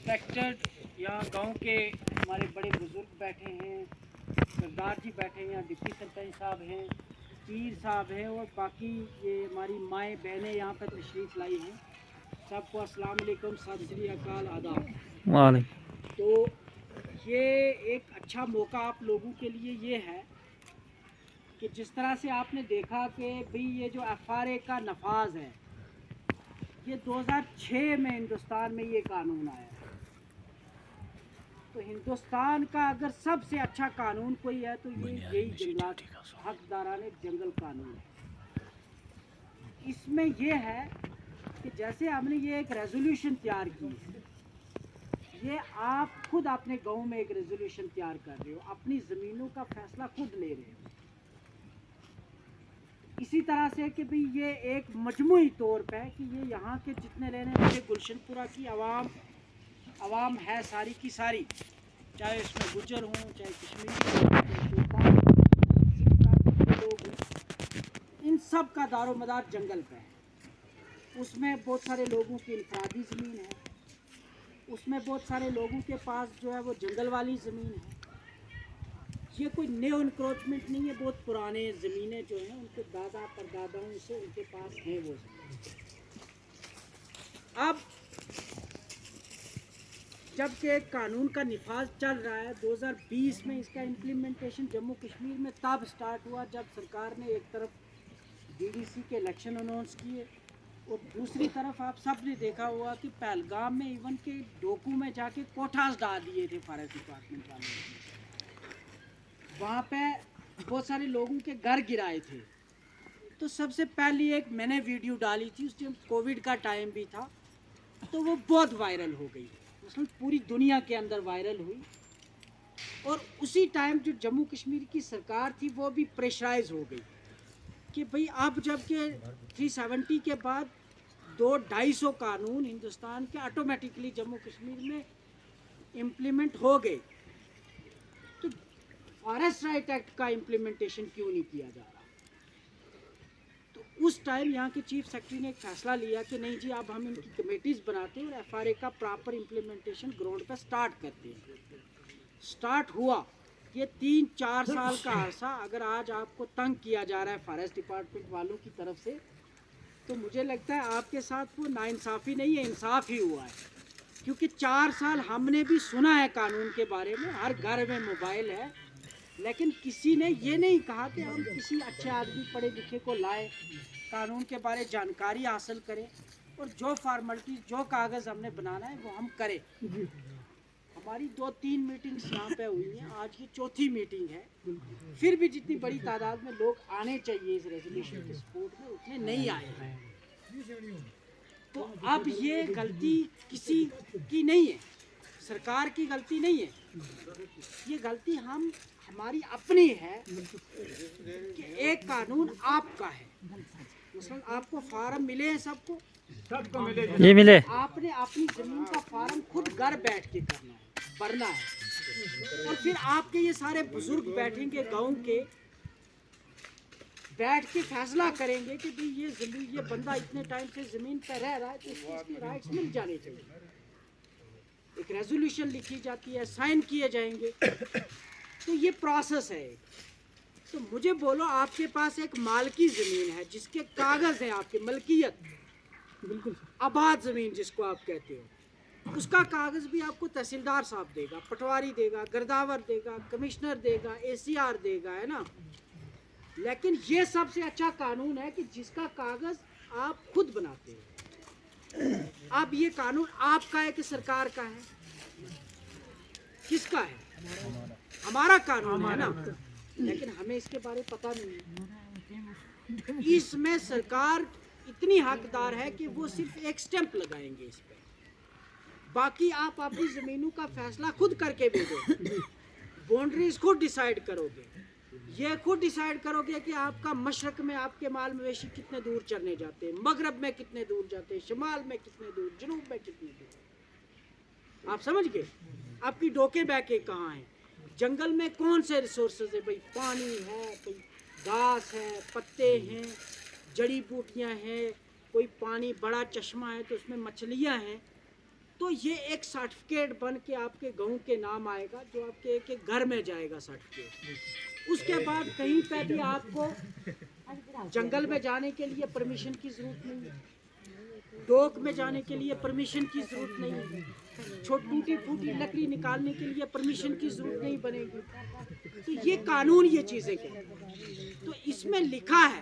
Respected यहाँ गांव के हमारे बड़े बुज़ुर्ग बैठे हैं, सरदार जी बैठे हैं, यहाँ डिप्टी सरपंच साहब हैं, पीर साहब हैं और बाकी ये हमारी माएँ बहनें यहाँ पर तशरीफ़ लाई हैं। सबको अस्सलाम वालेकुम, सत श्री अकाल, आदाब। वालेकुम। तो ये एक अच्छा मौका आप लोगों के लिए ये है कि जिस तरह से आपने देखा कि भाई ये जो FRA का नफाज है, ये 2006 में हिंदुस्तान में ये कानून आया है। तो हिंदुस्तान का अगर सबसे अच्छा कानून कोई है तो ये यही जंगलात हकदारान जंगल कानून है। इसमें ये है कि जैसे हमने ये एक रेजोल्यूशन तैयार की है, ये आप खुद अपने गांव में एक रेजोल्यूशन तैयार कर रहे हो, अपनी ज़मीनों का फैसला खुद ले रहे हो। इसी तरह से कि भाई ये एक मजमूई तौर पे कि ये यहाँ के जितने रहने वाले गुलशनपुरा की आवाम है सारी की सारी, चाहे इसमें गुज्जर हों, चाहे कश्मीरी हों, चाहे लोग हों, इन सब का दारो मदार जंगल पे है। उसमें बहुत सारे लोगों की इनफरादी ज़मीन है, उसमें बहुत सारे लोगों के पास जो है वो जंगल वाली ज़मीन है। ये कोई न्यू इंक्रोचमेंट नहीं है, बहुत पुराने ज़मीनें जो हैं उनके दादा परदादाओं से उनके पास हैं वो ज़मीन। अब जबकि कानून का निफाज चल रहा है, 2020 में इसका इम्प्लीमेंटेशन जम्मू कश्मीर में तब स्टार्ट हुआ जब सरकार ने एक तरफ DDC के इलेक्शन अनाउंस किए और दूसरी तरफ आप सब ने देखा हुआ कि पहलगाम में इवन के डोकू में जाके कोठास डाल दिए थे फॉरेस्ट डिपार्टमेंट वालों ने। वहाँ पे बहुत सारे लोगों के घर गिराए थे। तो सबसे पहली एक मैंने वीडियो डाली थी, उस टाइम कोविड का टाइम भी था, तो वो बहुत वायरल हो गई, मतलब पूरी दुनिया के अंदर वायरल हुई। और उसी टाइम जो जम्मू कश्मीर की सरकार थी वो भी प्रेशराइज हो गई कि भाई अब जब के 370 के बाद 200-250 कानून हिंदुस्तान के ऑटोमेटिकली जम्मू कश्मीर में इम्प्लीमेंट हो गए, तो फॉरेस्ट राइट एक्ट का इम्प्लीमेंटेशन क्यों नहीं किया जा रहा। तो उस टाइम यहाँ के चीफ सेक्रेटरी ने एक फैसला लिया कि नहीं जी, अब हम इनकी कमेटीज़ बनाते हैं और FRA का प्रॉपर इम्प्लीमेंटेशन ग्राउंड पर स्टार्ट करते हैं। स्टार्ट हुआ। ये 3-4 साल का अरसा अगर आज आपको तंग किया जा रहा है फॉरेस्ट डिपार्टमेंट वालों की तरफ से, तो मुझे लगता है आपके साथ वो नाइंसाफ़ी नहीं है, इंसाफ ही हुआ है। क्योंकि 4 साल हमने भी सुना है कानून के बारे में, हर घर में मोबाइल है, लेकिन किसी ने ये नहीं कहा कि हम किसी अच्छे आदमी पढ़े लिखे को लाए, कानून के बारे जानकारी हासिल करें और जो फॉर्मेलिटी जो कागज़ हमने बनाना है वो हम करें। हमारी 2-3 मीटिंग्स यहाँ पे हुई हैं, आज की चौथी मीटिंग है। फिर भी जितनी बड़ी तादाद में लोग आने चाहिए इस रेजोल्यूशन के सपोर्ट में, उतने नहीं आए हैं। तो अब ये गलती किसी की नहीं है, सरकार की गलती नहीं है, ये गलती हमारी अपनी है कि एक कानून आपका है। मतलब आपको फार्म मिले हैं, सबको ये मिले, आपने अपनी ज़मीन का फार्म खुद घर बैठ के करना है, भरना है। और फिर आपके ये सारे बुजुर्ग बैठेंगे गांव के, बैठ के फैसला करेंगे कि भाई ये ज़मीन, ये बंदा इतने टाइम से ज़मीन पर रह रहा है तो इसको इसकी राइट्स मिल जाने चाहिए। एक रेजोल्यूशन लिखी जाती है, साइन किए जाएंगे, तो ये प्रोसेस है। तो मुझे बोलो, आपके पास एक मालकी ज़मीन है जिसके कागज़ हैं, आपकी मलकियत, बिल्कुल आबाद ज़मीन जिसको आप कहते हो, उसका कागज़ भी आपको तहसीलदार साहब देगा, पटवारी देगा, गिरदावर देगा, कमिश्नर देगा, ACR देगा, है ना। लेकिन ये सबसे अच्छा कानून है कि जिसका कागज़ आप खुद बनाते हो। अब ये कानून आपका है कि सरकार का है, किसका है? हमारा कानून है ना, लेकिन हमें इसके बारे में पता नहीं है। इसमें सरकार इतनी हकदार है कि वो सिर्फ एक स्टैंप लगाएंगे इस पे, बाकी आप अपनी ज़मीनों का फैसला खुद करके भेजोगे, बाउंड्रीज खुद डिसाइड करोगे, ये खुद डिसाइड करोगे कि आपका मशरक में आपके माल मवेशी कितने दूर चरने जाते हैं, मगरब में कितने दूर जाते हैं, शिमाल में कितने दूर, जनूब में कितने दूर। आप समझ गए? आपकी डोके बैके कहाँ हैं, जंगल में कौन से रिसोर्सेज है, भाई पानी है, भाई घास है, पत्ते हैं, जड़ी बूटियाँ हैं, कोई पानी बड़ा चश्मा है तो उसमें मछलियाँ हैं, تو یہ ایک سرٹیفکیٹ بن کے آپ کے گاؤں کے نام آئے گا جو آپ کے ایک ایک گھر میں جائے گا سرٹیفکیٹ. اس کے بعد کہیں پہ بھی آپ کو جنگل میں جانے کے لیے پرمیشن کی ضرورت نہیں ہے, ڈوک میں جانے کے لیے پرمیشن کی ضرورت نہیں ہے, ٹوٹی پھوٹی لکڑی نکالنے کے لیے پرمیشن کی ضرورت نہیں بنے گی. تو یہ قانون یہ چیزیں کہتے ہیں. تو اس میں لکھا ہے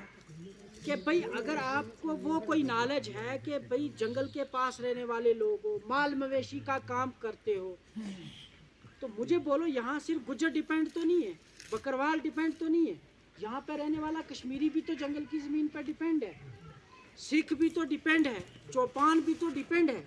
کہ بھئی اگر آپ کو وہ کوئی نالج ہے کہ بھئی جنگل کے پاس رہنے والے لوگ ہو, مال مویشی کا کام کرتے ہو, تو مجھے بولو یہاں صرف گجر ڈیپینڈ تو نہیں ہے, بکروال ڈیپینڈ تو نہیں ہے, یہاں پہ رہنے والا کشمیری بھی تو جنگل کی زمین پہ ڈیپینڈ ہے, سکھ بھی تو ڈیپینڈ ہے, چوپان بھی تو ڈیپینڈ ہے.